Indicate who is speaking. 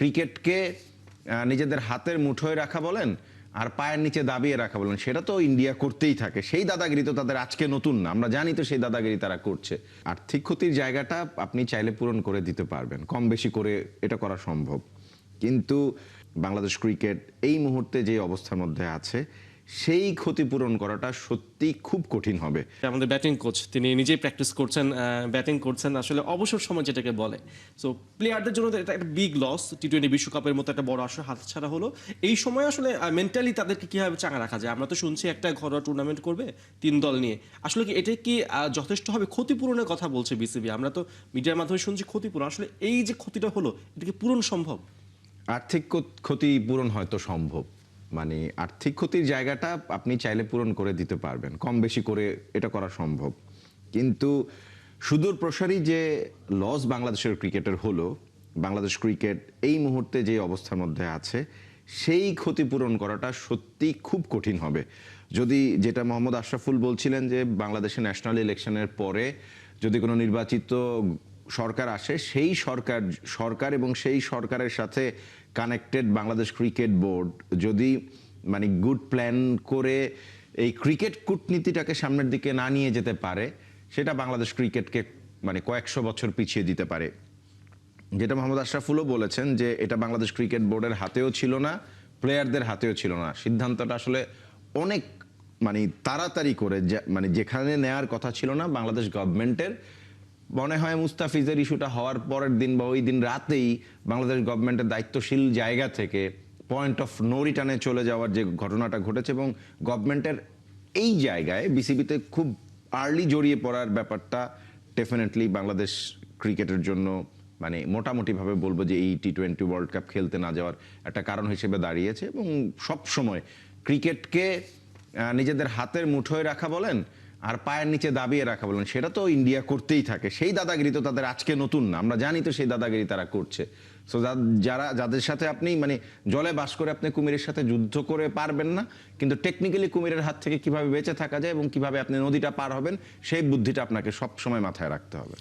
Speaker 1: ক্রিকেটকে নিজেদের হাতের মুঠোয় রাখা বলেন আর পায়ের নিচে দাবিয়ে রাখা বলেন, সেটা তো ইন্ডিয়া করতেই থাকে। সেই দাদাগিরি তো তাদের আজকে নতুন না, আমরা জানি তো সেই দাদাগিরি তারা করছে। আর্থিক ক্ষতির জায়গাটা আপনি চাইলে পূরণ করে দিতে পারবেন, কম বেশি করে এটা করা সম্ভব। কিন্তু বাংলাদেশ ক্রিকেট এই মুহূর্তে যে অবস্থার মধ্যে আছে, সেই ক্ষতিপূরণ করাটা সত্যি খুব কঠিন হবে।
Speaker 2: আমাদের ব্যাটিং কোচ তিনি নিজেই প্র্যাকটিস করছেন, ব্যাটিং করছেন আসলে অবসর সময় যেটাকে বলে। সো প্লেয়ারদের জন্য এটা একটা বিগ লস। টি-20 বিশ্বকাপের মতো একটা বড় আসর হাতছাড়া হলো। এই সময় আসলে মেন্টালি তাদেরকে কিভাবে চাঙা রাখা যায়? আমরা তো শুনছি একটা ঘরোয়া টুর্নামেন্ট করবে 3 দল নিয়ে। আসলে কি এটা কি যথেষ্ট হবে? ক্ষতিপূরণের কথা বলছে বিসিবি। আমরা তো মিডিয়ার মাধ্যমে শুনছি ক্ষতিপূরণ। আসলে এই যে ক্ষতিটা হলো, এটা কি পূরণ সম্ভব?
Speaker 1: আর্থিক ক্ষতি পূরণ হয়তো সম্ভব, মানে আর্থিক ক্ষতির জায়গাটা আপনি চাইলে পূরণ করে দিতে পারবেন, কম বেশি করে এটা করা সম্ভব। কিন্তু সুদূর প্রসারী যে লস বাংলাদেশের ক্রিকেটের হলো, বাংলাদেশ ক্রিকেট এই মুহূর্তে যে অবস্থার মধ্যে আছে, সেই ক্ষতিপূরণ করাটা সত্যি খুব কঠিন হবে। যদি যেটা মোহাম্মদ আশরাফুল বলছিলেন যে বাংলাদেশে ন্যাশনাল ইলেকশনের পরে যদি কোনো নির্বাচিত সরকার আসে, সেই সরকার এবং সেই সরকারের সাথে কানেক্টেড বাংলাদেশ ক্রিকেট বোর্ড যদি মানে গুড প্ল্যান করে এই ক্রিকেট কূটনীতিটাকে সামনের দিকে না নিয়ে যেতে পারে, সেটা বাংলাদেশ ক্রিকেটকে মানে কয়েকশো বছর পিছিয়ে দিতে পারে। যেটা মোহাম্মদ আশরাফুলও বলেছেন যে এটা বাংলাদেশ ক্রিকেট বোর্ডের হাতেও ছিল না, প্লেয়ারদের হাতেও ছিল না। সিদ্ধান্তটা আসলে অনেক মানে তাড়াতাড়ি করে মানে যেখানে নেয়ার কথা ছিল না বাংলাদেশ গভর্নমেন্টের, মনে হয় মুস্তাফিজের ইস্যুটা হওয়ার পরের দিন বা ওই দিন রাতেই বাংলাদেশ গভর্নমেন্টের দায়িত্বশীল জায়গা থেকে পয়েন্ট অফ নো রিটার্নে চলে যাওয়ার যে ঘটনাটা ঘটেছে, এবং গভর্নমেন্টের এই জায়গায় বিসিবিতে খুব আর্লি জড়িয়ে পড়ার ব্যাপারটা ডেফিনেটলি বাংলাদেশ ক্রিকেটের জন্য মানে মোটামুটিভাবে বলবো যে এই টি-20 ওয়ার্ল্ড কাপ খেলতে না যাওয়ার একটা কারণ হিসেবে দাঁড়িয়েছে। এবং সব সময় ক্রিকেটকে নিজেদের হাতের মুঠোয় রাখা বলেন আর পায়ের নিচে দাবিয়ে রাখা বলেন, সেটা তো ইন্ডিয়া করতেই থাকে। সেই দাদাগিরি তো তাদের আজকে নতুন না, আমরা জানি তো সেই দাদাগিরি তারা করছে। সো যাদের সাথে আপনি মানে জলে বাস করে আপনি কুমিরের সাথে যুদ্ধ করে পারবেন না, কিন্তু টেকনিক্যালি কুমিরের হাত থেকে কিভাবে বেঁচে থাকা যায় এবং কিভাবে আপনি নদীটা পার হবেন, সেই বুদ্ধিটা আপনাকে সব সময় মাথায় রাখতে হবে।